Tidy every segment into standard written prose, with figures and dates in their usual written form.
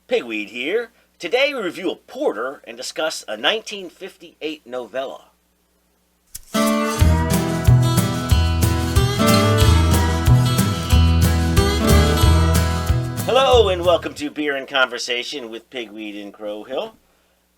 Pigweed here. Today we review a porter and discuss a 1958 novella. Hello and welcome to Beer and Conversation with Pigweed and Crowhill.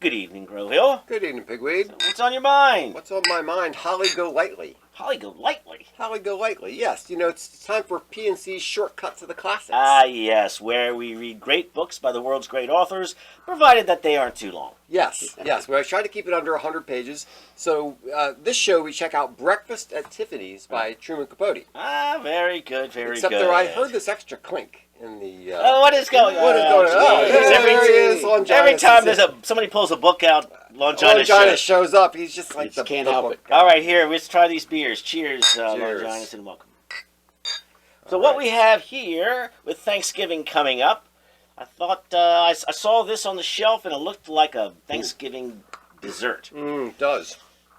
Good evening, Crowhill. Good evening, Pigweed. So what's on your mind? What's on my mind? Holly Golightly. Holly Golightly. Holly Golightly, yes. You know, it's time for P&C's Shortcut to the Classics. Ah, yes, where we read great books by the world's great authors, provided that they aren't too long. Yes. We try to keep it under 100 pages. So this show, we check out Breakfast at Tiffany's by Truman Capote. Ah, very good, very Except good. I heard this extra clink in the... what is going on? What is going on? Oh, there he is, Longinus. Every time somebody pulls a book out, Longinus shows up. He's just like the can't help it. All right, here, let's try these beers. Cheers, Longinus, and welcome. So what we have here, with Thanksgiving coming up, I thought I saw this on the shelf, and it looked like a Thanksgiving dessert. It does.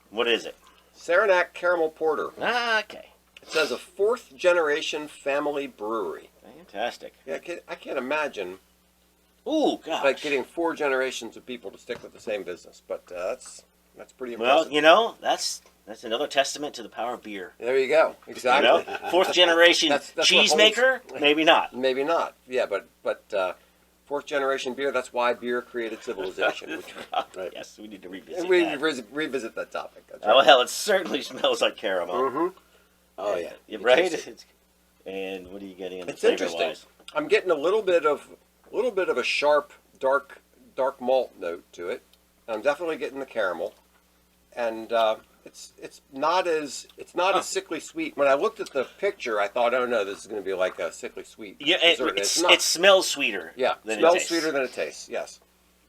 What is it? Saranac Caramel Porter. Ah, okay. It says a fourth-generation family brewery. Fantastic. Yeah, I can't imagine... Ooh, gosh. Like getting 4 generations of people to stick with the same business, but that's pretty impressive. Well, you know, that's another testament to the power of beer. There you go. Exactly. You know? Fourth generation that's cheesemaker? Maybe not. Maybe not. Yeah, but fourth generation beer. That's why beer created civilization. Right. Yes, we need to revisit. And we that. revisit that topic. That's Oh well, it certainly smells like caramel. Mm-hmm. Oh yeah. Right. And what are you getting in the It's flavor interesting. wise? I'm getting a little bit of a sharp, dark malt note to it. I'm definitely getting the caramel, and it's not as sickly sweet. When I looked at the picture, I thought, oh no, this is going to be like a sickly sweet dessert. It smells sweeter. Yeah, than smells it tastes. sweeter than it tastes. Yes.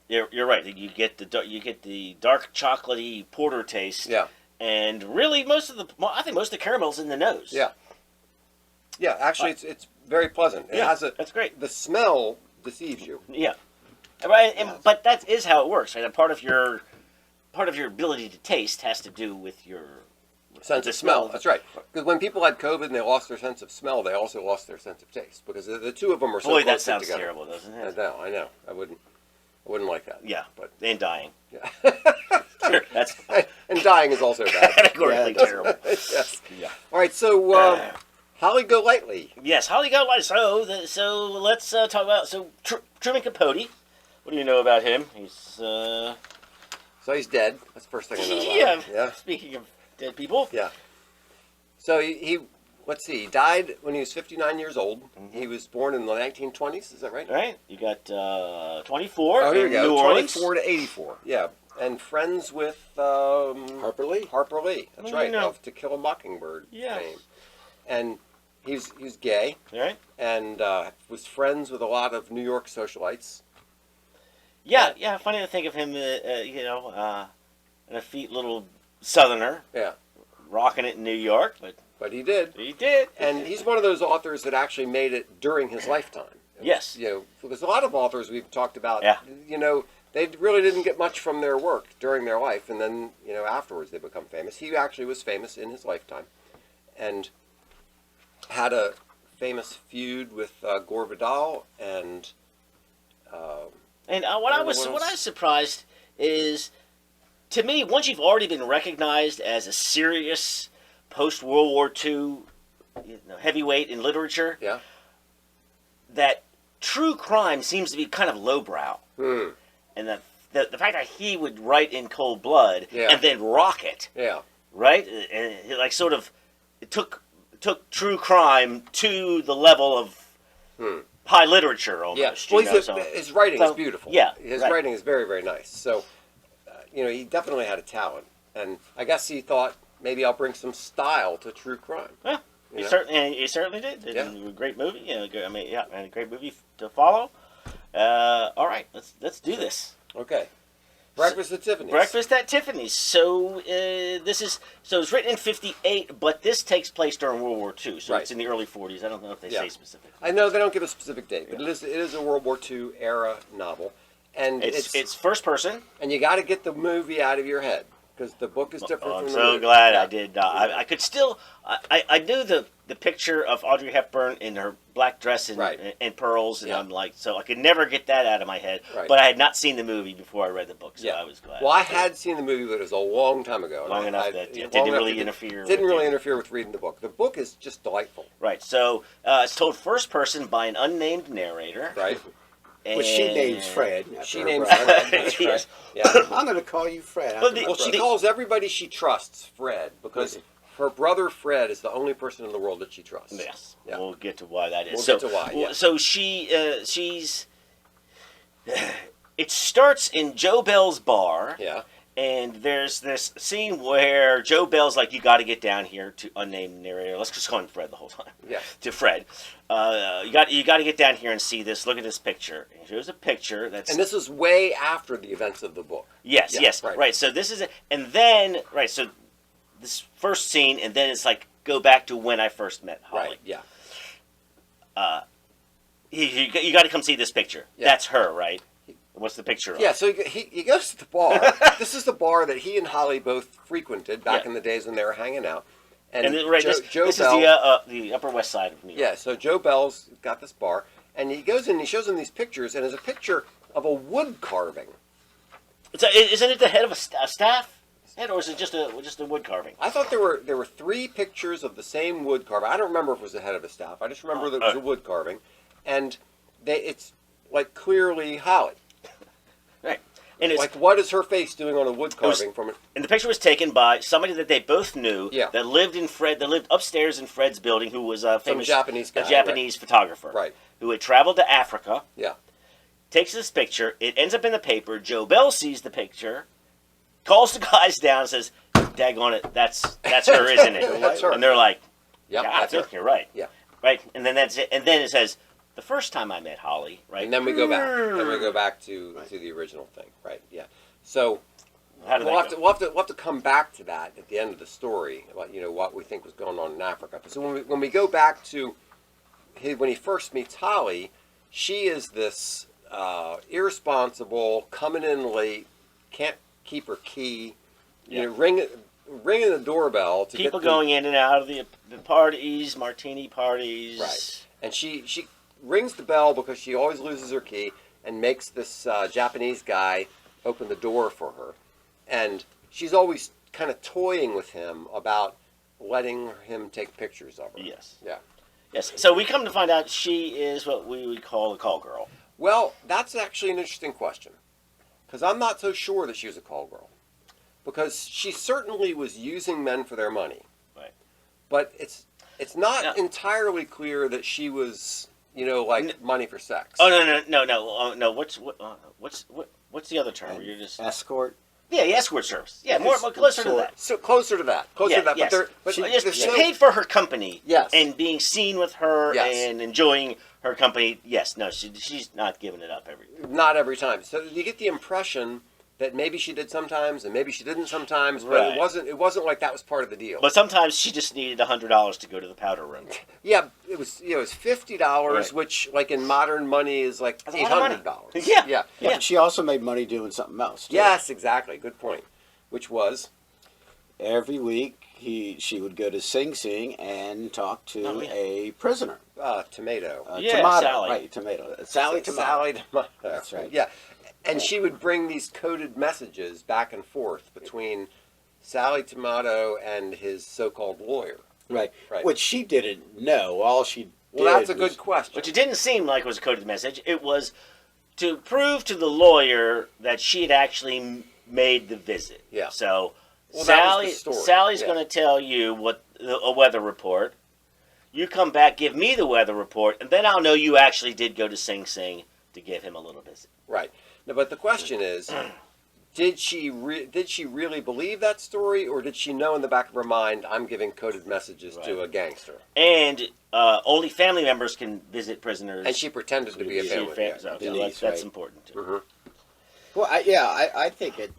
You're right. You get the dark chocolatey porter taste. Yeah. And really, I think most of the caramel's in the nose. Yeah. Yeah, actually, it's very pleasant. It has that's great. The smell deceives you. Yeah, right. But that is how it works. Right? Part of your ability to taste has to do with your Sense of smell. That's right. Because when people had COVID and they lost their sense of smell, they also lost their sense of taste. Because the two of them are so close that sounds together. terrible, doesn't it? I know. I wouldn't like that. Yeah, but and dying. Yeah. Sure, that's and dying is also bad. categorically terrible. Yes. Yeah. All right. So. Holly Golightly. Yes, Holly Golightly. So let's talk about Truman Capote. What do you know about him? He's So he's dead. That's the first thing I know about him. Yeah. Speaking of dead people. Yeah. So he let's see. He died when he was 59 years old. Mm-hmm. He was born in the 1920s. Is that right? Right. You got 24. Oh, here we go. New Orleans. 24 to 84. Yeah. And friends with Harper Lee. That's right. Of To Kill a Mockingbird fame. And he's gay, right? And was friends with a lot of New York socialites. Yeah. Funny to think of him, an effete little Southerner. Yeah, rocking it in New York, but he did. He did, and he's one of those authors that actually made it during his lifetime. Yes, because a lot of authors we've talked about. Yeah. They really didn't get much from their work during their life, and then afterwards they become famous. He actually was famous in his lifetime, and had a famous feud with Gore Vidal and what I was surprised is, to me, once you've already been recognized as a serious post World War II heavyweight in literature, that true crime seems to be kind of lowbrow, and the fact that he would write in cold blood and then rock it, right, and it took true crime to the level of high literature almost. Yeah. Well, his writing is beautiful. Yeah, his writing is very, very nice. So, he definitely had a talent, and I guess he thought maybe I'll bring some style to true crime. Yeah, he certainly did. A great movie. And a great movie to follow. All right, let's do this. Okay. Breakfast at Tiffany's. Breakfast at Tiffany's. So it's written in 58, but this takes place during World War II. So it's in the early 40s. I don't know if they say specifically. I know they don't give a specific date, but it is a World War II era novel, and it's first person. And you got to get the movie out of your head. because the book is different Oh, from I'm the so movie. glad I did. I could still. I knew the picture of Audrey Hepburn in her black dress and, Right. and pearls, and Yeah. I'm like, so I could never get that out of my head. Right. But I had not seen the movie before I read the book, so I was glad. Well, I had seen the movie, but it was a long time ago. Long enough that it didn't really interfere. Didn't really interfere with reading the book. The book is just delightful. Right. So it's told first person by an unnamed narrator. Right. Which she names Fred. She names brother. Fred. That's Yes. right. Yeah. I'm going to call you Fred. Well, after my Well, she brother. calls everybody she trusts Fred because her brother Fred is the only person in the world that she trusts. Yes. Yeah. We'll get to why that is. We'll so, get to why, yeah. So she's. It starts in Joe Bell's bar. Yeah. And there's this scene where Joe Bell's like, "You got to get down here," to unnamed narrator. Let's just call him Fred the whole time. Yeah. To Fred, you got to get down here and see this. Look at this picture. And he shows a picture that's. And this is way after the events of the book. Yes, Yeah, yes, right. right. So this is it, and then so this first scene, and then it's like go back to when I first met Holly. Right. Yeah. You got to come see this picture. Yeah. That's her, right? What's the picture of? Yeah, so he goes to the bar. This is the bar that he and Holly both frequented back in the days when they were hanging out. And then, right, Joe this Bell, is the Upper West Side of New York. yeah, so Joe Bell's got this bar, and he goes in and he shows him these pictures, and there's a picture of a wood carving. Isn't it the head of a staff head, or is it just a wood carving? I thought there were 3 pictures of the same wood carving. I don't remember if it was the head of the staff. I just remember that it was a wood carving, and it's like clearly Holly. Right. And it's Like, what is her face doing on a wood carving from it? And the picture was taken by somebody that they both knew. Yeah. That lived upstairs in Fred's building, who was a famous Japanese guy, a Japanese photographer. Right. Who had traveled to Africa. Yeah. Takes this picture. It ends up in the paper. Joe Bell sees the picture, calls the guys down, and says, "Daggone it, that's her, isn't it?" That's her. And they're like, Yep, "Yeah, I that's her. think you're right." Yeah. Right. And then that's it. And then it says, "The first time I met Holly." Right. And then we go back. Then we go back to the original thing. Right. Yeah. So How did we'll that go? have to come back to that at the end of the story about what we think was going on in Africa. So when we go back to when he first meets Holly, she is this irresponsible, coming in late, can't keep her key, ringing the doorbell to People get going in and out of the parties, martini parties. Right. And she rings the bell because she always loses her key and makes this Japanese guy open the door for her. And she's always kind of toying with him about letting him take pictures of her. Yes. Yeah. Yes. So we come to find out she is what we would call a call girl. Well, that's actually an interesting question. Because I'm not so sure that she was a call girl. Because she certainly was using men for their money. Right. But it's not entirely clear that she was, money for sex. Oh no! What's the other term? You're just Escort. yeah, escort service. Yeah, more closer to that. So closer to that. Closer to that. Yes. But She paid for her company. Yes. And being seen with her Yes. and enjoying her company. Yes. No, she's not giving it up every. Not every time. So you get the impression that maybe she did sometimes and maybe she didn't sometimes, but Right. it wasn't like that was part of the deal. But sometimes she just needed $100 to go to the powder room. Yeah, it was $50, Right. which like in modern money is like That's a lot of money. $800. Yeah. Yeah. Yeah. She also made money doing something else, too. Yes, exactly. Good point. Which was Every week, she would go to Sing Sing and talk to a prisoner. tomato. Tomato. Sally. Right, tomato. Sally Tomato. Sally Tomato. That's right. Yeah. And she would bring these coded messages back and forth between Sally Tomato and his so-called lawyer. Right. Right. Which she didn't know. All she did Well, that's a was- good question. Which it didn't seem like it was a coded message. It was to prove to the lawyer that she had actually made the visit. Yeah. So Well, that was the story. Sally's Yeah. going to tell you a weather report. You come back, give me the weather report, and then I'll know you actually did go to Sing Sing to give him a little visit. Right. No, but the question is, did she really believe that story, or did she know in the back of her mind, I'm giving coded messages to a gangster? And only family members can visit prisoners. And she pretended to be a family. So Denise, that's right. important too. Mm-hmm. Well, I think it,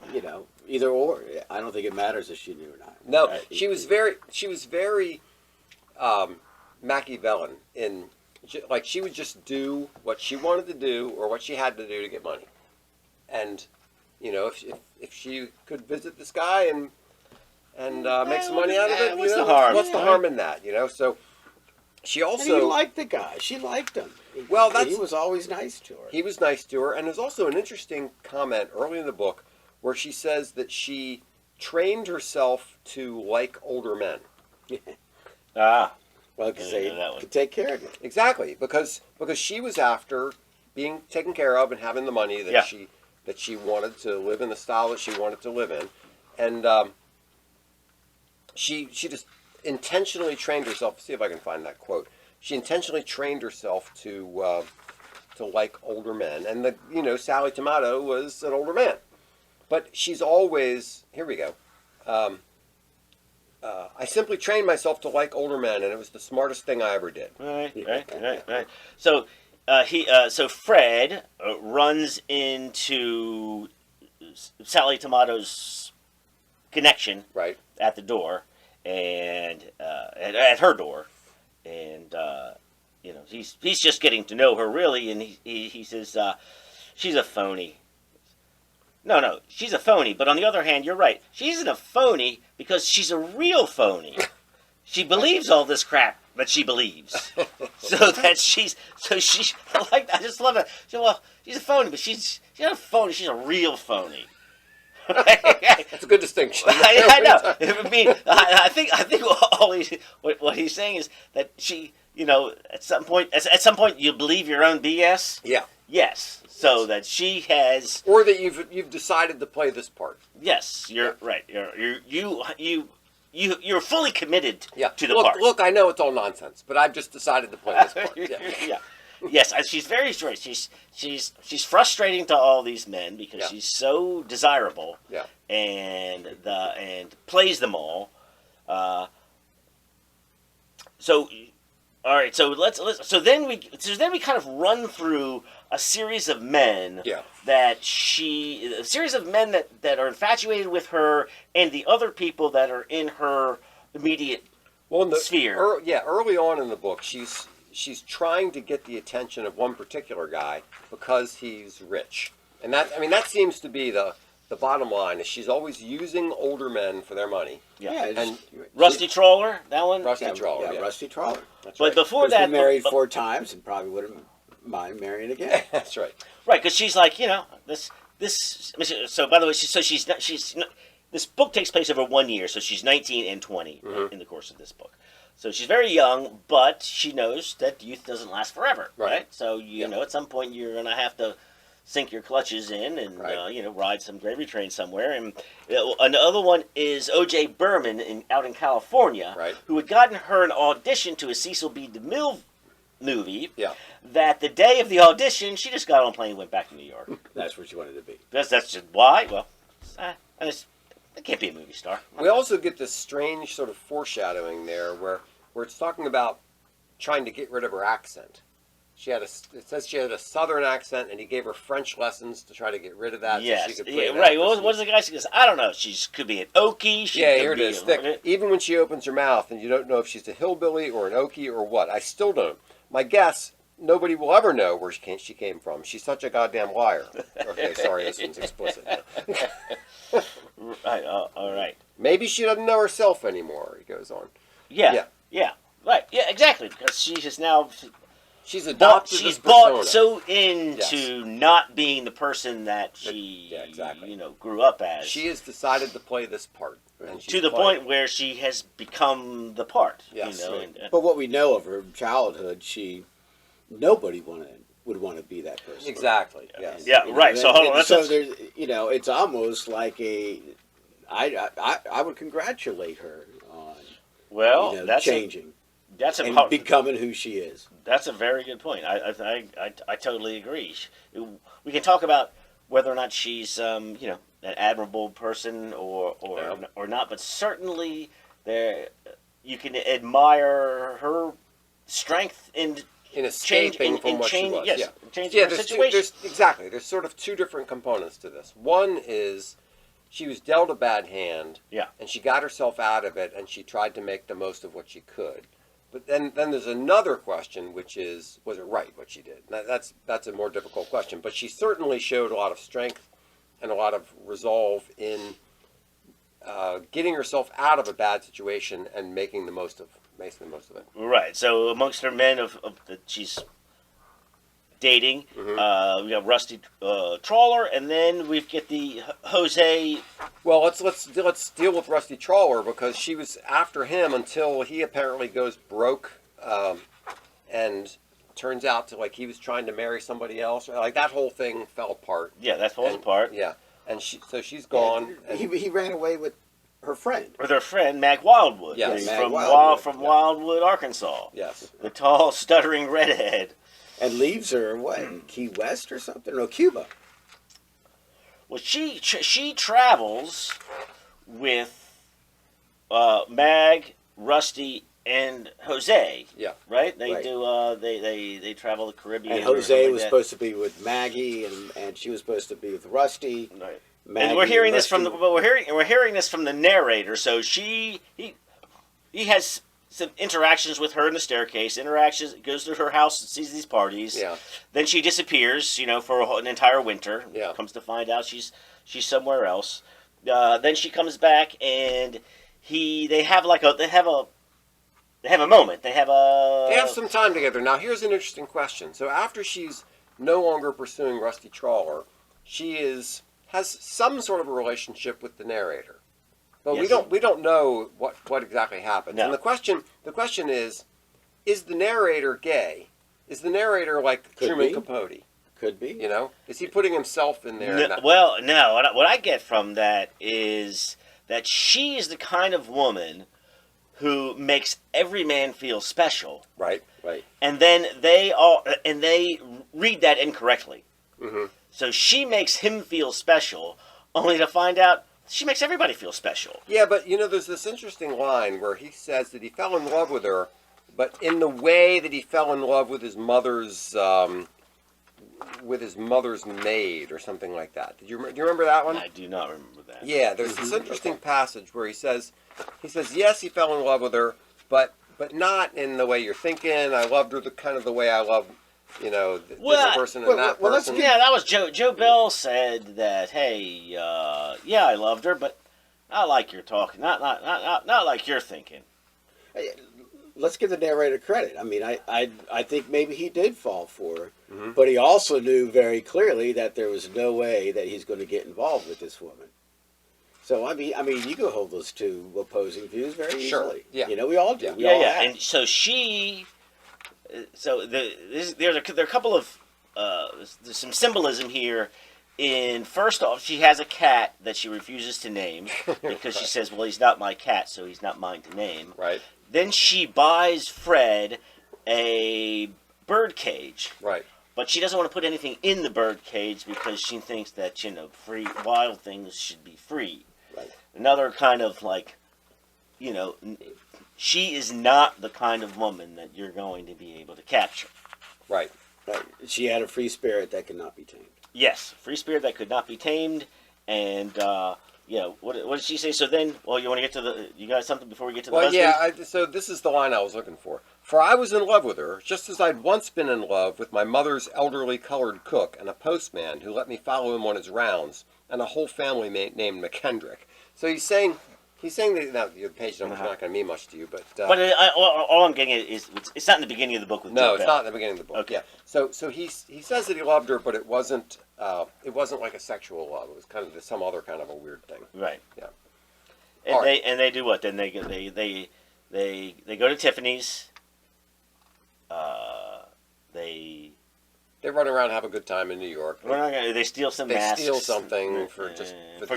either or. I don't think it matters if she knew or not. No, Right. she was very Machiavellian like she would just do what she wanted to do or what she had to do to get money. And, if she could visit this guy and make some money out of it, what's the harm? What's the harm in that? So she also... And he liked the guy. She liked him. Well, he was always nice to her. He was nice to her, and there's also an interesting comment early in the book where she says that she trained herself to like older men. Ah. Well, because they could take care of you. Exactly, because she was after being taken care of and having the money that she wanted to live in the style that she wanted to live in, and she just intentionally trained herself. See if I can find that quote. She intentionally trained herself to like older men, and Sally Tomato was an older man, but she's always here. We go. I simply trained myself to like older men, and it was the smartest thing I ever did. Right. So so Fred runs into Sally Tomato's connection at the door, and at her door, and he's just getting to know her really, and he says she's a phony. No, she's a phony. But on the other hand, you're right. She isn't a phony because she's a real phony. She believes all this crap that she believes. I just love it. She's a phony, but she's not a phony. She's a real phony. That's a good distinction. I know. I mean, I think what he's saying is that she, at some point you believe your own BS. Yeah. Yes. So that she has, or that you've decided to play this part. Yes, you're right. You're fully committed to the part. Look, I know it's all nonsense, but I've just decided to play this part. Yeah. Yes, she's very short. She's frustrating to all these men because she's so desirable. Yeah. And plays them all. So. All right, so so then we kind of run through a series of men that a series of men that are infatuated with her and the other people that are in her immediate sphere. Early on in the book, she's trying to get the attention of one particular guy because he's rich, and that seems to be the bottom line. Is she's always using older men for their money. Yeah, and Rusty Trawler, that one. Rusty Trawler. Rusty Trawler. That's right. But before that, been married 4 times and probably wouldn't mind marrying again. That's right. Right, because she's like, this. So by the way, she's this book takes place over 1 year, so she's 19 and 20 in the course of this book. So she's very young, but she knows that youth doesn't last forever, right? So at some point you're gonna have to sink your clutches in and ride some gravy train somewhere. And another one is O.J. Berman out in California, who had gotten her an audition to a Cecil B. DeMille movie. Yeah. That the day of the audition, she just got on a plane and went back to New York. That's where she wanted to be. That's just why. Well, I can't be a movie star. We also get this strange sort of foreshadowing there, where it's talking about trying to get rid of her accent. It says she had a Southern accent, and he gave her French lessons to try to get rid of that. Yes, so she could play right. What does the guy say? I don't know. She could be an Okie. Here it is. Even when she opens her mouth, and you don't know if she's a hillbilly or an Okie or what. I still don't. My guess, nobody will ever know where she came from. She's such a goddamn liar. Okay, sorry, this one's explicit. Right. All right. Maybe she doesn't know herself anymore. He goes on. Yeah. Right. Yeah. Exactly. Because she has now. She's adopted. She's bought so into not being the person that she, grew up as. She has decided to play this part, and to the point where she has become the part. Yes. But what we know of her childhood, nobody would want to be that person. Exactly. Yes. Yeah. Right. So hold on. So there's, it's almost like I would congratulate her on that's changing. And becoming who she is. That's a very good point. I totally agree. We can talk about whether or not she's an admirable person or not, but certainly you can admire her strength in escaping from what she was. Yes, changing the situation. There's sort of 2 different components to this. One is she was dealt a bad hand, and she got herself out of it, and she tried to make the most of what she could. But then there's another question, which is, was it right what she did? That's a more difficult question. But she certainly showed a lot of strength and a lot of resolve in getting herself out of a bad situation and making the most of it. Right. So amongst her men that she's dating, we got Rusty Trawler, and then we get the Jose. Well, let's deal with Rusty Trawler, because she was after him until he apparently goes broke, and turns out to he was trying to marry somebody else. Like that whole thing fell apart. Yeah, that falls apart. Yeah, and she's gone. And he ran away with her friend. With her friend, Mag Wildwood. Yes. From Wildwood. Wildwood, Arkansas. Yes. The tall, stuttering redhead. And leaves her, what, in Key West or something? No, Cuba. Well, she travels with Mag, Rusty, and Jose. Yeah. Right? They Right. do. They travel the Caribbean. And Jose was supposed to be with Maggie, and she was supposed to be with Rusty. Right. Maggie, And we're hearing this Rusty. we're hearing this from the narrator. So he has some interactions with her in the staircase. Goes to her house and sees these parties. Yeah. Then she disappears. For an entire winter. Yeah. Comes to find out she's somewhere else. Then she comes back and they have a moment. They have some time together. Now, here's an interesting question. So after she's no longer pursuing Rusty Trawler, she has some sort of a relationship with the narrator, but Yes. we don't know what exactly happens. No. And the question is the narrator gay? Is the narrator like Could Truman be. Capote? Could be. Is he putting himself in there? No. What I get from that is that she is the kind of woman who makes every man feel special, Right. and then they read that incorrectly. Mm-hmm. So she makes him feel special, only to find out she makes everybody feel special. Yeah, but there's this interesting line where he says that he fell in love with her, but in the way that he fell in love with his mother's maid or something like that. Do you remember that one? I do not remember that. Yeah, there's this interesting passage where he says yes, he fell in love with her, but not in the way you're thinking. I loved her the way I love, this person and that person. Yeah, that was Joe. Joe Bell said that. Hey, yeah, I loved her, but not like you're talking. Not like you're thinking. Let's give the narrator credit. I mean, I think maybe he did fall for her, Mm-hmm. but he also knew very clearly that there was no way that he's going to get involved with this woman. So I mean, you can hold those two opposing views very Sure. easily. Yeah. We all do. Yeah. We all Yeah. have. And so there are a couple of there's some symbolism here. First off, she has a cat that she refuses to name because she says, "Well, he's not my cat, so he's not mine to name." Right. Then she buys Fred a bird cage. Right. But she doesn't want to put anything in the bird cage because she thinks that, free wild things should be free. Right. Another kind of she is not the kind of woman that you're going to be able to capture. Right. Right. She had a free spirit that could not be tamed. Yes, free spirit that could not be tamed, and what did she say? So then, you want to get you got something before we get to the husband? yeah. So this is the line I was looking for. For I was in love with her, just as I'd once been in love with my mother's elderly colored cook and a postman who let me follow him on his rounds, and a whole family named McKendrick. So he's saying that now the page number's not going to mean much to you, but all I'm getting is it's not in the beginning of the book with no, Joe it's Bell. not in the beginning of the book. Okay. Yeah. So he says that he loved her, but it wasn't like a sexual love. It was kind of some other kind of a weird thing. Right. Yeah. And they do what? Then they go to Tiffany's. They run around and have a good time in New York. They steal some They masks. steal something for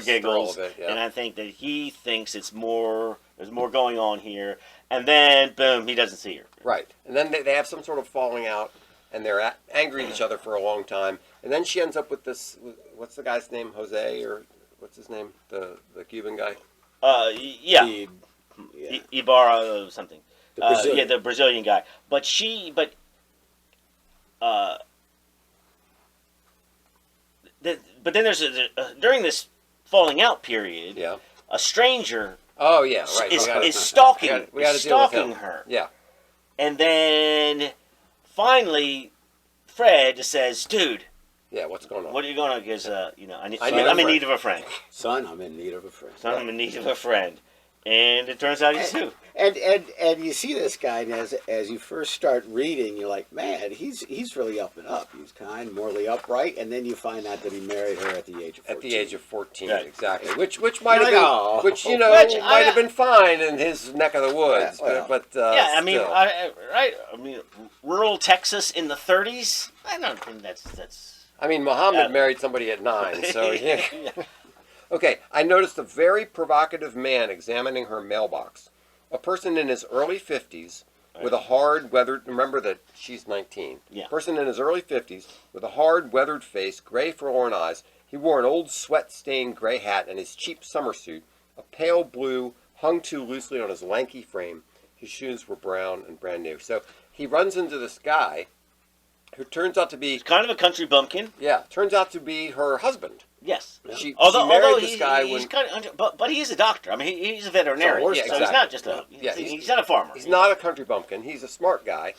giggles. Of it, yeah. And I think that he thinks there's more going on here. And then, boom, he doesn't see her. Right. And then they have some sort of falling out, and they're angry at each other for a long time. And then she ends up with this, what's the guy's name? Jose, or what's his name? The Cuban guy? Yeah. Ibarra or something. The Brazilian. The Brazilian guy. But then there's during this falling out period, Yeah. a stranger Oh, yeah, right. is stalking we gotta deal with him. her. Yeah. And then finally Fred says, "Dude, Yeah, what's going on? What are you going to? Because I'm in need of a friend. Son, I'm in need of a friend. Son, I'm in need of a friend. And it turns out he's too. And you see this guy, and as you first start reading, you're like, man, he's really up and up. He's kind, morally upright, and then you find out that he married her at the age of 14. At the age of 14, right. exactly. Which might have Oh. been, might have been fine in his neck of the woods, Yeah, but I mean, still. right? I mean, rural Texas in the 30s. I don't think that's. I mean, Muhammad married somebody at 9, so yeah. Yeah. Okay, I noticed a very provocative man examining her mailbox. A person in his early 50s with a hard weathered, remember that she's 19. Yeah. Person in his early 50s with a hard weathered face, gray forlorn eyes. He wore an old sweat-stained gray hat and his cheap summer suit, a pale blue, hung too loosely on his lanky frame. His shoes were brown and brand new. So he runs into this guy who turns out to be... He's kind of a country bumpkin. Yeah, turns out to be her husband. Yes. She Although married this he's guy kind of, but he is a doctor. I mean, he's a veterinarian, So, so he's not just a. He's not a farmer. He's not a country bumpkin. He's a smart guy,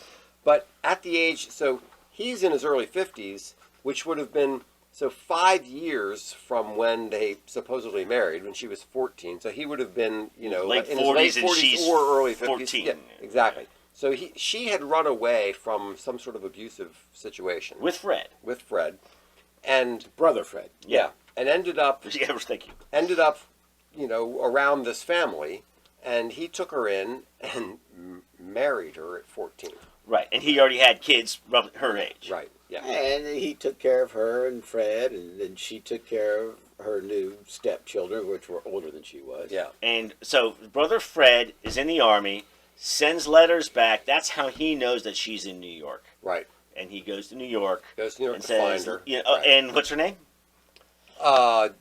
but at the age, so he's in his early 50s, which would have been 5 years from when they supposedly married, when she was 14. So he would have been, late in 40s his late and 40s she's or early 50s. 14. Yeah, exactly. So she had run away from some sort of abusive situation with Fred. And Brother Fred. yeah, and ended up Thank you. Around this family, and he took her in and married her at 14. Right, and he already had kids roughly her age. Right. Yeah. And he took care of her and Fred, and then she took care of her new stepchildren, which were older than she was. Yeah. And so brother Fred is in the Army, sends letters back. That's how he knows that she's in New York. Right. And he goes to New York. And says, find her. Right. And what's her name? Lula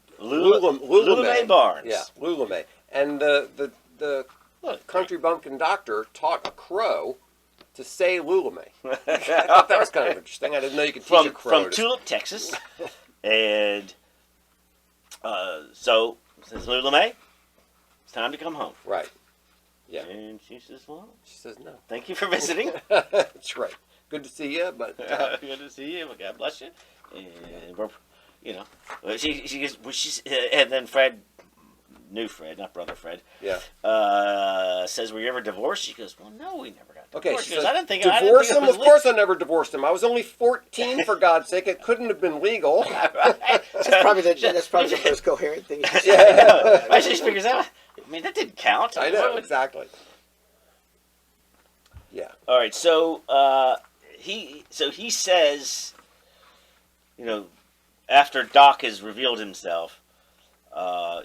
Barnes. Yeah, Lula May. And the country bumpkin doctor taught a crow to say Lula May. I thought that was kind of interesting. I didn't know you could teach a crow. From Tulip, Texas. And so says Lula May, it's time to come home. Right. Yeah. And she says, well, she says no. Thank you for visiting. That's right. Good to see you, but good to see you. God bless you. And we're, she and then Fred, new Fred, not brother Fred. Yeah. Says, "Were you ever divorced?" She goes, "Well, no, we never got divorced." Okay. She goes, I didn't think divorce him. Of legal. course, I never divorced him. I was only 14, for God's sake. It couldn't have been legal. That's probably the most coherent thing. Yeah. I just figures out. I mean, that didn't count. I know exactly. Yeah. All right. So he says, after Doc has revealed himself,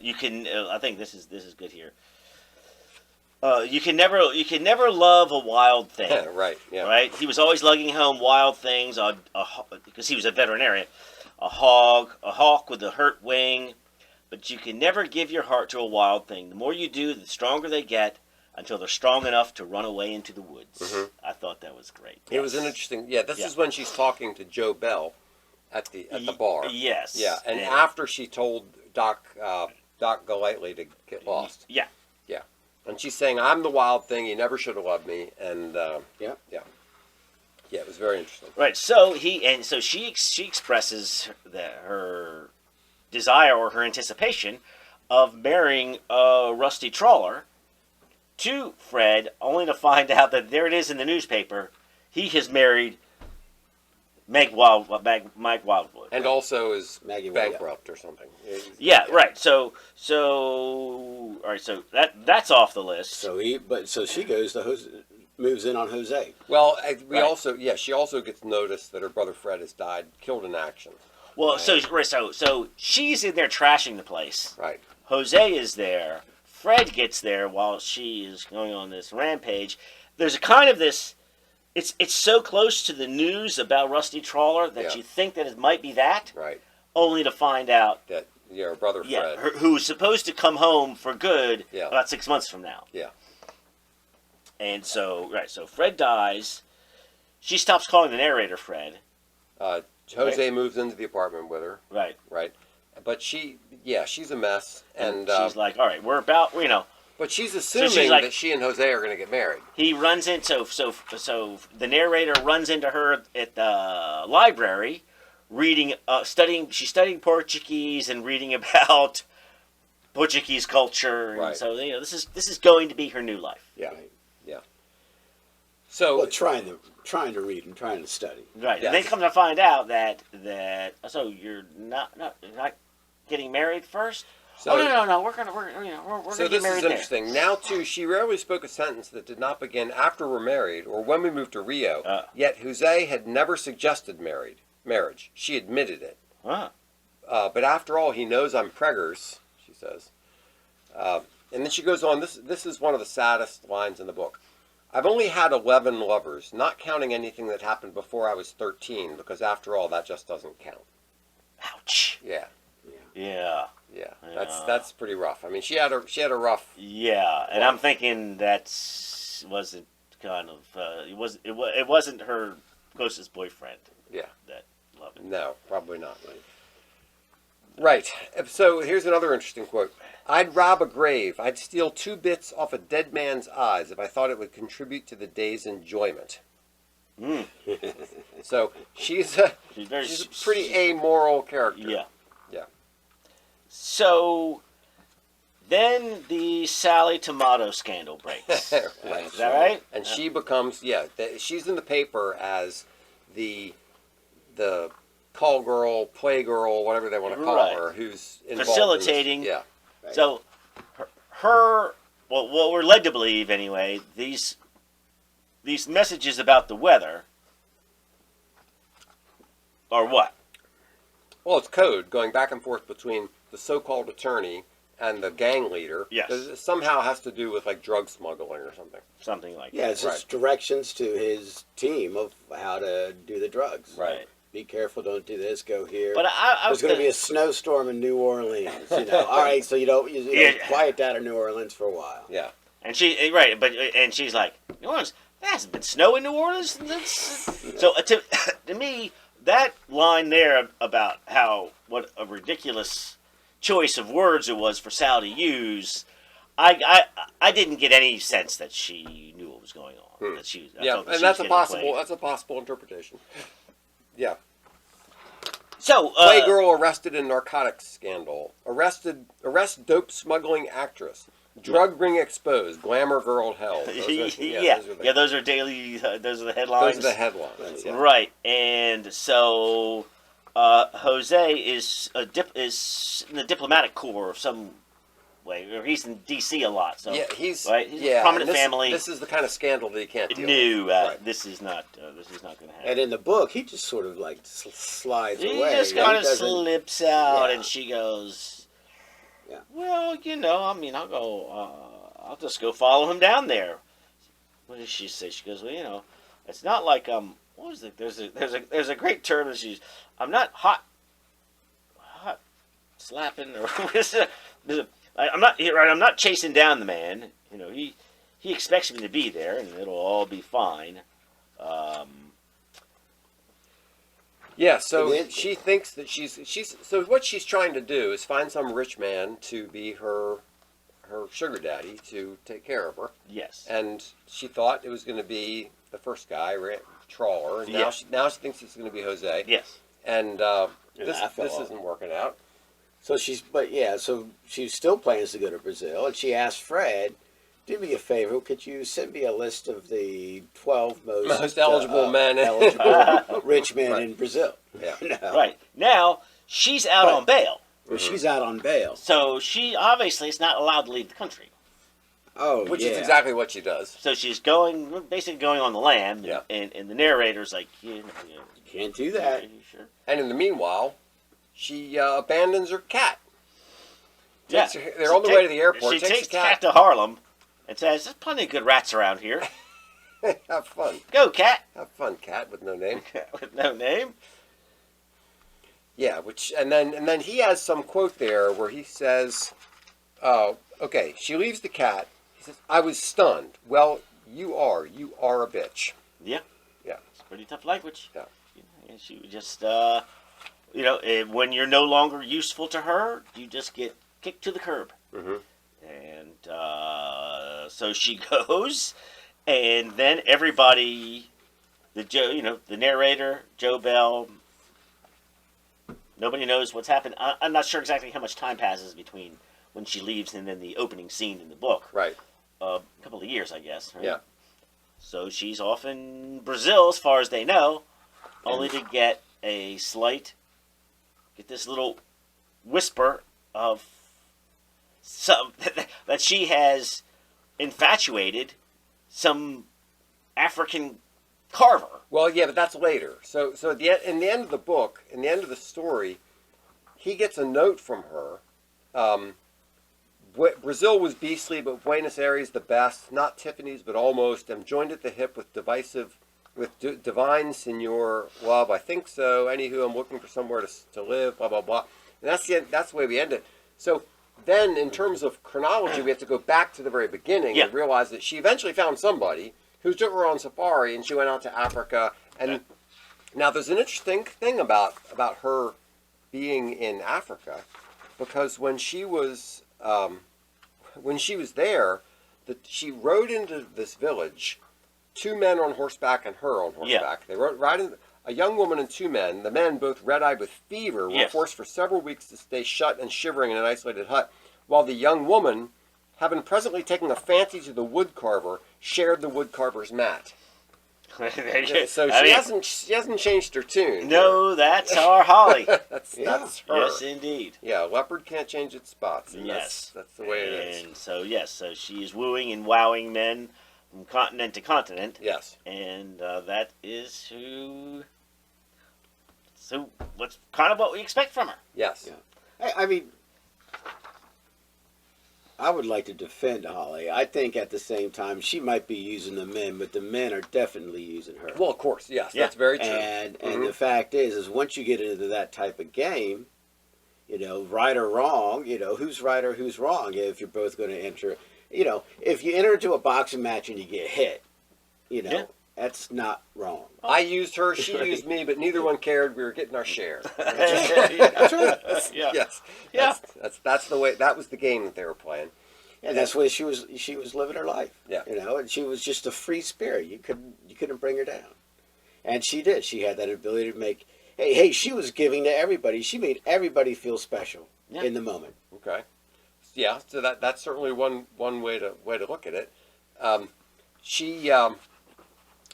you can. I think this is good here. You can never love a wild thing. Right. Yeah. Right. He was always lugging home wild things because he was a veterinarian. A hawk with a hurt wing. But you can never give your heart to a wild thing. The more you do, the stronger they get, until they're strong enough to run away into the woods. Mm-hmm. I thought that was great. It was an interesting. Yeah, this is when she's talking to Joe Bell at the bar. Yes. Yeah, and after she told Doc Golightly to get lost. Yeah. Yeah, and she's saying, "I'm the wild thing. You never should have loved me." And yeah, it was very interesting. Right. So she expresses her desire or her anticipation of marrying a rusty trawler to Fred, only to find out that there it is in the newspaper. He has married Mike Wildwood, and also is Maggie bankrupt or something. Yeah, right. So all right. So that's off the list. So she goes to moves in on Jose. Well, she also gets noticed that her brother Fred has died, killed in action. Well, so she's in there trashing the place. Right. Jose is there. Fred gets there while she is going on this rampage. There's a kind of this. It's so close to the news about Rusty Trawler that you think that it might be that. Right. Only to find out that her brother Fred, who's supposed to come home for good about 6 months from now. Yeah. And so Fred dies. She stops calling the narrator Fred. Jose moves into the apartment with her. Right. Right. But she's a mess. And she's like, all right, we're about, But she's assuming that she and Jose are going to get married. He runs in, so the narrator runs into her at the library reading, she's studying Portuguese and reading about Portuguese culture, and Right. so this is going to be her new life. Yeah. Right. Yeah. So Well, trying to read and trying to study. Right, Yes. and then come to find out that so you're not getting married first. So- No. We're gonna So get this married is there. interesting. Now, too, she rarely spoke a sentence that did not begin after we're married or when we moved to Rio. Yet Jose had never suggested marriage. She admitted it. Huh. But after all, he knows I'm preggers, she says. And then she goes on. This is one of the saddest lines in the book. I've only had 11 lovers, not counting anything that happened before I was 13, because after all, that just doesn't count. Ouch. Yeah. Yeah. Yeah. Yeah. That's pretty rough. I mean, she had a rough. Yeah, and I'm thinking wasn't kind of it wasn't her closest boyfriend. Yeah. That loved it. No, probably not. Right. So here's another interesting quote. I'd rob a grave. I'd steal 2 bits off a dead man's eyes if I thought it would contribute to the day's enjoyment. Mm. So she's a very pretty amoral character. Yeah. Yeah. So then the Sally Tomato scandal breaks. Right. Is that right? And she becomes she's in the paper as the call girl, play girl, whatever they want to call Right. her, who's involved Facilitating. In this. Yeah. Right. So her well, what we're led to believe anyway, these messages about the weather are what? Well, it's code going back and forth between the so-called attorney and the gang leader. Yes. It somehow has to do with like drug smuggling or something. Something like Yeah, that. it's just directions to his team of how to do the drugs. Right. Be careful, don't do this, go here. But I There's going to be a snowstorm in New Orleans. All right, so you Yeah. quiet down in New Orleans for a while. Yeah. and she's like, New Orleans, there hasn't been snow in New Orleans. So to me, that line there about what a ridiculous choice of words it was for Sal to use, I didn't get any sense that she knew what was going on. That I felt that and she that's was a getting possible played. that's a possible interpretation. Yeah. So Playgirl arrested in narcotics scandal. Arrest dope smuggling actress. Drug ring exposed. Glamour girl held. Those are daily. Those are the headlines. Those are the headlines. Yeah. Right, and so Jose is in the diplomatic corps of some way, or he's in D.C. a lot. So he's a prominent and family. This is the kind of scandal that you can't deal Knew with. Right. this is not going to happen. And in the book, he just sort of like slides He away. just kind of doesn't- slips out, Yeah. and she goes, Yeah. "Well, I mean, I'll go. I'll just go follow him down there." What does she say? She goes, "Well, it's not like what was it? There's a great term that she's. I'm not hot slapping or I'm not chasing down the man. He expects me to be there, and it'll all be fine." Yeah, so she thinks that she's so what she's trying to do is find some rich man to be her sugar daddy to take care of her. Yes. And she thought it was going to be the first guy, Trawler, and now she thinks it's going to be Jose. Yes. And this fell isn't working out. So she still plans to go to Brazil, and she asked Fred, "Do me a favor, could you send me a list of the 12 most eligible men, eligible rich men Right. in Brazil?" Yeah. No. Right. Now she's out on bail. Well, she's out on bail. So she obviously is not allowed to leave the country. Oh, Which yeah. is exactly what she does. So she's basically going on the lam. Yeah. And the narrator's like, Can't do that. you sure? And in the meanwhile, she abandons her cat. Yeah. They're on the way to the airport. She takes takes the cat. to Harlem and says, "There's plenty of good rats around here. Have fun. Go, cat." Have fun, cat with no name. With no name. Yeah, and then he has some quote there where he says, okay, she leaves the cat. He says, "I was stunned." Well, you are a bitch. Yeah. Yeah. It's pretty tough language. Yeah. And she would just, when you're no longer useful to her, you just get kicked to the curb. Mm-hmm. And so she goes, and then everybody, the narrator, Joe Bell, Nobody knows what's happened. I'm not sure exactly how much time passes between when she leaves and then the opening scene in the book. Right. A couple of years, I guess. Right? Yeah. So she's off in Brazil, as far as they know, only to get this little whisper of some that she has infatuated some African carver. Well, yeah, but that's later. So in the end of the book, in the end of the story, he gets a note from her. Brazil was beastly, but Buenos Aires the best. Not Tiffany's, but almost. Am joined at the hip with divine Senor love. I think so. Anywho, I'm looking for somewhere to live. Blah blah blah. And that's the way we end it. So then, in terms of chronology, we have to go back to the very beginning and realize that she eventually found somebody who took her on safari, and she went out to Africa. And now there's an interesting thing about her being in Africa, because when she was there, she rode into this village, 2 men on horseback and her on horseback. They rode right in. A young woman and 2 men, the men both red-eyed with fever, were forced for several weeks to stay shut and shivering in an isolated hut, while the young woman, having presently taken a fancy to the wood carver, shared the wood carver's mat. So she hasn't changed her tune. No, that's our Holly. That's her. Yes, indeed. Yeah, a leopard can't change its spots. And yes, that's the way it is. And so she is wooing and wowing men from continent to continent. Yes, and that is who. So what's kind of what we expect from her. Yes. Yeah. I mean, I would like to defend Holly. I think at the same time she might be using the men, but the men are definitely using her. Well, of course, yes, that's very true. And the fact is once you get into that type of game, right or wrong, who's right or who's wrong. If you're both going to enter, if you enter into a boxing match and you get hit, that's not wrong. I used her, she used me, but neither one cared. We were getting our share. That's right. Yes. That's the way. That was the game that they were playing. And that's the way she was living her life. Yeah. And she was just a free spirit. You couldn't bring her down. And she did. She had that ability to make. Hey, she was giving to everybody. She made everybody feel special in the moment. Okay. Yeah. So that's certainly one way to look at it.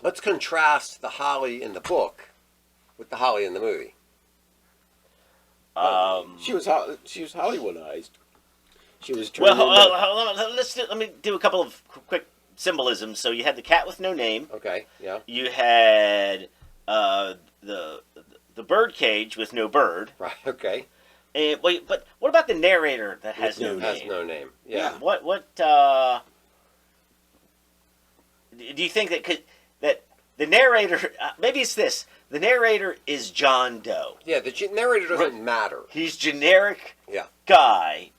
Let's contrast the Holly in the book with the Holly in the movie. She was Hollywoodized. She was turned hold on. Let me do a couple of quick symbolisms. So you had the cat with no name. Okay. Yeah. You had the bird cage with no bird. Right. Okay. And but what about the narrator that has no name? Has no name. Yeah. What do you think that the narrator? Maybe it's this. The narrator is John Doe. Yeah. The narrator doesn't matter. He's generic. Yeah. Guy.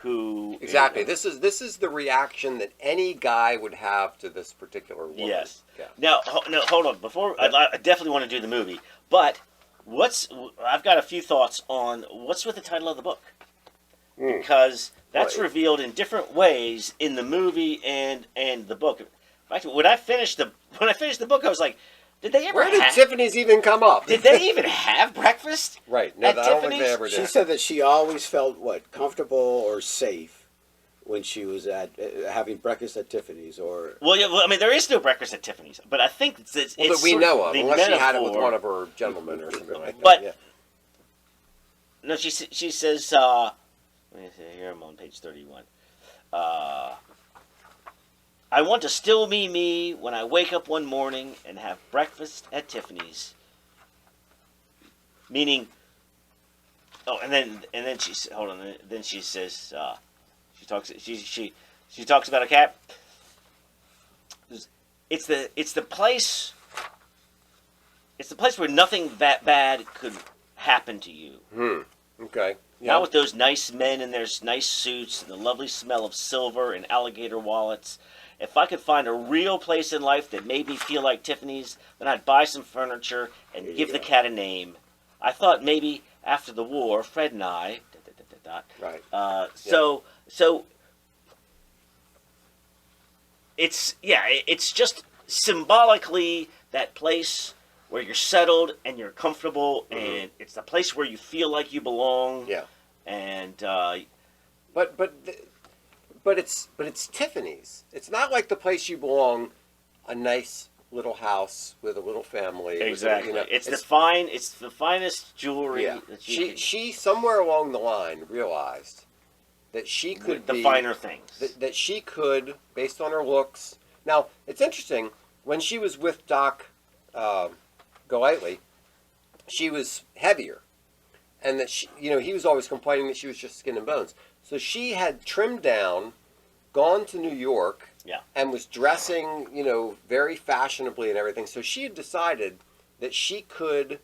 Who exactly? This is the reaction that any guy would have to this particular woman. Yes. Yeah. Now, hold on. Before I definitely want to do the movie, but I've got a few thoughts on what's with the title of the book, because that's revealed in different ways in the movie and the book. In fact, when I finished the book, I was like, did they ever? Where did Tiffany's even come up? Did they even have breakfast? Right. No, I don't think they ever did. She said that she always felt comfortable or safe when she was at having breakfast at Tiffany's, or. Well, yeah. Well, I mean, there is no breakfast at Tiffany's, but I think it's that we know of, unless she had it with one of her gentlemen or something like that. But no, she says. Let me see here. I'm on page 31. I want to still be me when I wake up one morning and have breakfast at Tiffany's. Meaning, and then she hold on. Then she says she talks about a cat. It's the place. It's the place where nothing that bad could happen to you. Okay. Yeah. Not with those nice men in their nice suits and the lovely smell of silver and alligator wallets. If I could find a real place in life that made me feel like Tiffany's, then I'd buy some furniture and give the cat a name. I thought maybe after the war, Fred and I... Right. So it's it's just symbolically that place where you're settled and you're comfortable, and it's the place where you feel like you belong. Yeah. And But it's Tiffany's. It's not like the place you belong, a nice little house with a little family. exactly, With, it's the finest jewelry. Yeah. That you can, She somewhere along the line realized that she could the be finer things. that she could, based on her looks. Now it's interesting when she was with Doc Golightly, she was heavier, and that he was always complaining that she was just skin and bones. So she had trimmed down, gone to New York, and was dressing, very fashionably and everything. So she had decided that she could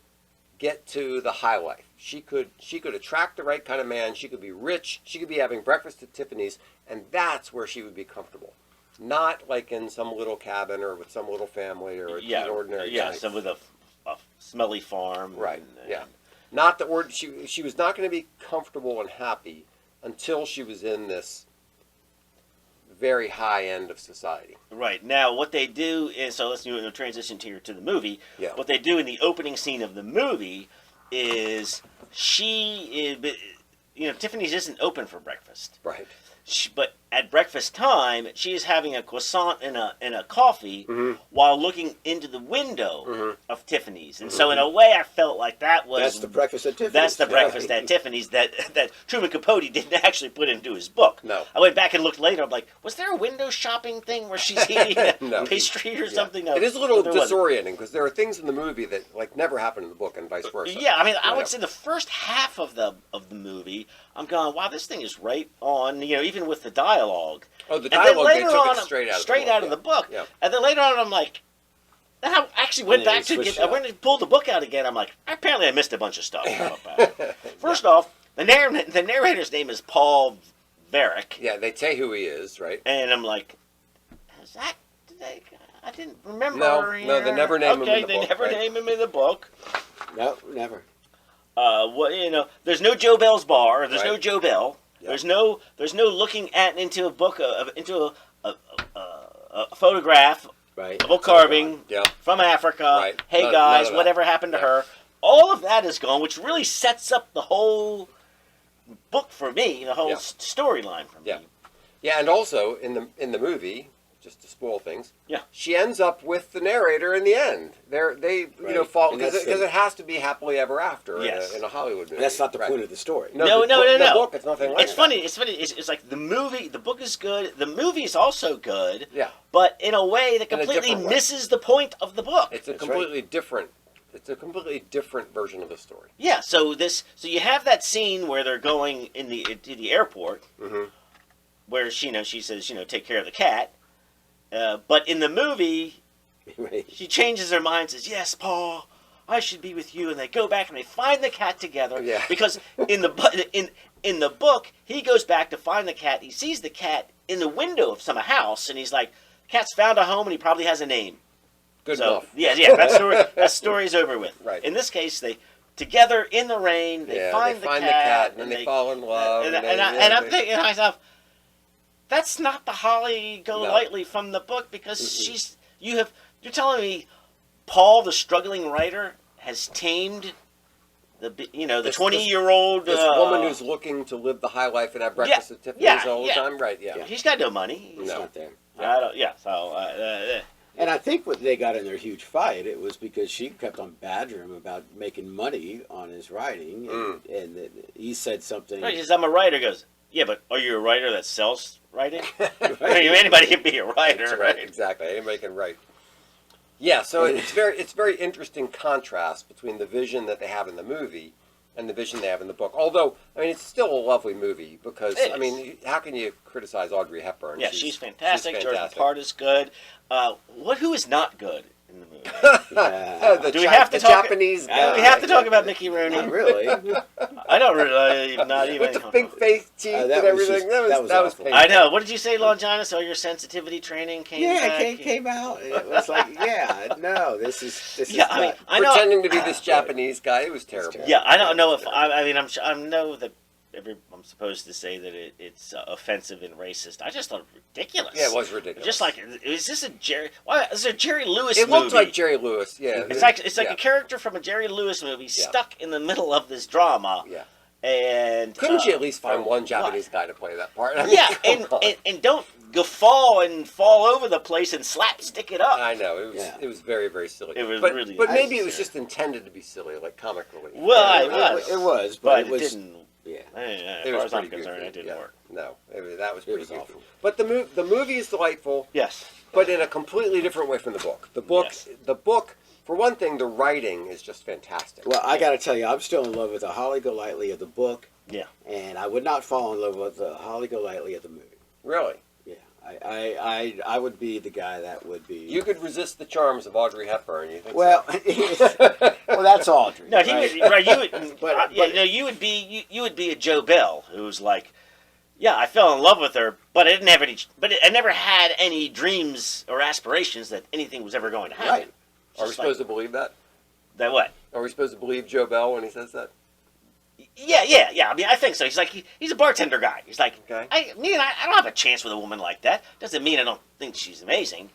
get to the high life. She could attract the right kind of man. She could be rich. She could be having breakfast at Tiffany's, and that's where she would be comfortable. Not like in some little cabin or with some little family or an ordinary. Yeah, so with a smelly farm. Right. Not the word. She was not going to be comfortable and happy until she was in this very high end of society. Right. Now, what they do is, so let's do a transition here to the movie. Yeah. What they do in the opening scene of the movie is Tiffany's isn't open for breakfast. Right. But at breakfast time, she is having a croissant and a coffee while looking into the window of Tiffany's. And so in a way, I felt like that's the breakfast at Tiffany's. That's the breakfast at Tiffany's that Truman Capote didn't actually put into his book. No. I went back and looked later. I'm like, was there a window shopping thing where she's eating a pastry or something? No, it is a little disorienting because there are things in the movie that never happen in the book and vice versa. Yeah, I mean, I would say the first half of the movie, I'm going, wow, this thing is right on. Even with the dialogue. Oh, the dialogue, they took it straight out of the book. Yeah. And then later on, I'm like, then I actually went back to I went and pulled the book out again. I'm like, apparently I missed a bunch of stuff. First off, the narrator's name is Paul Varick. Yeah, they say who he is, right? And I'm like, I didn't remember. No, they never name him in the book. Okay, they never name him in the book. No, never. There's no Joe Bell's bar. There's no Right. Joe Bell. Yep. There's no looking into a book into a photograph, Right. a book carving from Africa. Right. Hey None guys, of that. whatever happened to her? All of that is gone, which really sets up the whole book for me, the whole storyline for me. Yeah. Yeah, and also in the movie, just to spoil things, she ends up with the narrator in the end. They fall because it has to be happily ever after in a Hollywood movie. That's not the point of the story. No. The book, it's nothing like It's funny. It's like the movie. The book is good. The movie is also good. Yeah. But in a way that In a completely different way. misses the point of the book. It's a completely different. It's a completely different version of the story. Yeah. So you have that scene where they're going to the airport, where she says take care of the cat. But in the movie, she changes her mind, says, "Yes, Paul, I should be with you." And they go back and they find the cat together. Yeah. Because in the book, he goes back to find the cat. He sees the cat in the window of some house, and he's like, "Cat's found a home, and he probably has a name." Good enough. Yeah. That story's over with. Right. In this case, they together in the rain, they find the cat, and then they fall in love. And I'm thinking to myself, that's not the Holly Golightly from the book, because you're telling me Paul, the struggling writer, has tamed the 20-year-old this woman who's looking to live the high life and have breakfast at Tiffany's all the time, right? Yeah. He's got no money. He's not there. And I think what they got in their huge fight, it was because she kept on badgering him about making money on his writing, and he said something. Right, he says, "I'm a writer." He goes, "Yeah, but are you a writer that sells writing?" I mean, anybody can be a writer, That's right? Exactly. Anybody can write. Yeah, so it's very interesting contrast between the vision that they have in the movie and the vision they have in the book. Although, I mean, it's still a lovely movie because, I mean, how can you criticize Audrey Hepburn? Yeah, she's fantastic. She's George fantastic. Part is good. Who is not good in the movie? Do we have to talk? Japanese guy. We have to talk about Mickey Rooney. Not really. I don't really, not even. With the big face teeth and that was everything. just- that was awful. painful. I know. What did you say, Longinus? All your sensitivity training came back? Yeah, it came out. It was like, this is. Yeah, I mean, I know. Pretending to be this Japanese guy, it was terrible. Yeah, I don't know if I know that I'm supposed to say that it's offensive and racist. I just thought it ridiculous. Yeah, it was ridiculous. Just like, is this a Jerry? Why is it a Jerry Lewis It movie? looked like Jerry Lewis. Yeah, It's like a character from a Jerry Lewis movie stuck in the middle of this drama. Yeah. And couldn't you at least find one Japanese guy to play that part? I mean, yeah, and don't guffaw and fall over the place and stick it up. I know it was very, very silly. It was really, but maybe it was just intended to be silly, like comic relief. Well, it was, but it was, didn't. Yeah, as it far was as I'm pretty concerned, goofy. it didn't work. No, that was pretty was goofy. awful. But the movie is delightful. Yes, but in a completely different way from the book. The book, for one thing, the writing is just fantastic. Well, I got to tell you, I'm still in love with the Holly Golightly of the book. Yeah. And I would not fall in love with the Holly Golightly of the movie. Really? Yeah. I would be the guy that would be. You could resist the charms of Audrey Hepburn. You think? Well, well, that's Audrey. No, he would. Right, you would. But you would be. You would be a Joe Bell, who's like, yeah, I fell in love with her, but I didn't have any. But I never had any dreams or aspirations that anything was ever going to happen. Right. Are we supposed to believe that? That what? Are we supposed to believe Joe Bell when he says that? Yeah. I mean, I think so. He's like, he's a bartender guy. He's like, okay. I don't have a chance with a woman like that. Doesn't mean I don't think she's amazing,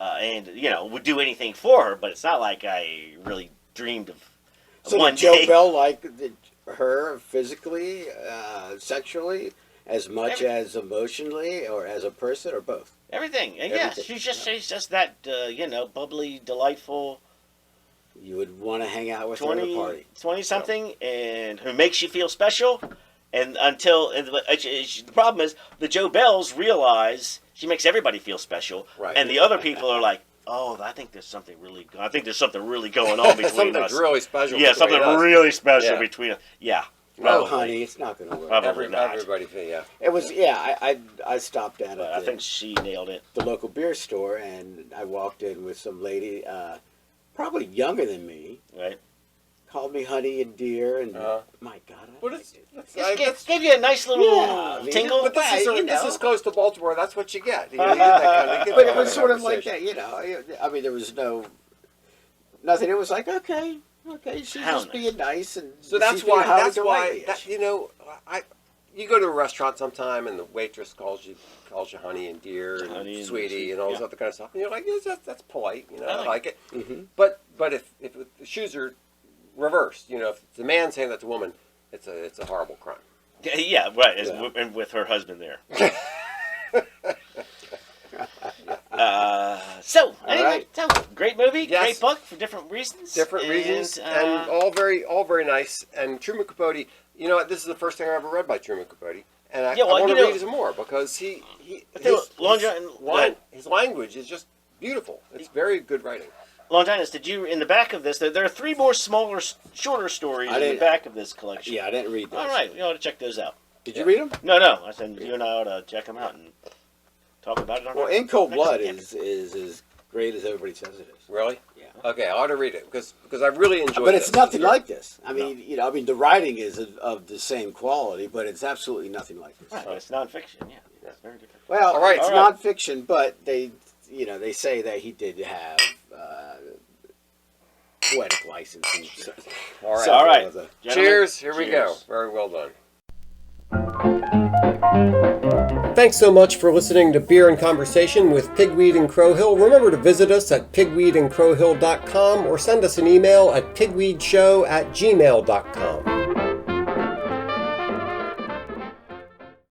and would do anything for her. But it's not like I really dreamed of so one did Joe day. Bell like her physically, sexually, as much as emotionally, or as a person, or both? Everything. And yeah, she's just that bubbly, delightful. You would want to hang out with her at a party. 20-something, and who makes you feel special. And the problem is, the Joe Bells realize she makes everybody feel special. Right. And the other people are like, oh, I think there's something really going on between Something's us. really special. Yeah, something really special between us. Yeah. Oh, honey, it's not going to work. Probably not. Everybody, yeah. It was, I stopped down But at I think she nailed it. the local beer store, and I walked in with some lady, probably younger than me, Right. called me honey and dear, and my God, But It gave you a nice little tingle. But this is close to Baltimore. That's what you get. You But it was sort of like that, I mean, there was nothing. It was like, okay, she's just being nice, and so that's why. You go to a restaurant sometime, and the waitress calls you honey and dear and sweetie and all this other kind of stuff, and you're like, that's polite, I like it. Mm-hmm. But if the shoes are reversed, if it's a man saying that to a woman, it's a horrible crime. Yeah, right. And with her husband there. So great movie, great book for different reasons. And all very nice. And Truman Capote, this is the first thing I ever read by Truman Capote, and I want to read some more because his language is just beautiful. It's very good writing. Longinus, did you, in the back of this, there are 3 more smaller, shorter stories in the back of this collection. Yeah, I didn't read those. All right, you ought to check those out. Did you read them? No. I said you and I ought to check them out and talk about it. Well, In Cold Blood is as great as everybody says it is. Really? Yeah. Okay, I ought to read it because I really enjoyed it. But it's nothing like this. I mean, the writing is of the same quality, but it's absolutely nothing like this. Right, but it's nonfiction. Yeah, it's very different. Well, all right, it's nonfiction, but they say that he did have poetic license. All right. Cheers. Here we go. Cheers. Very well done. Thanks so much for listening to Beer and Conversation with Pigweed and Crowhill. Remember to visit us at pigweedandcrowhill.com or send us an email at pigweedshow@gmail.com.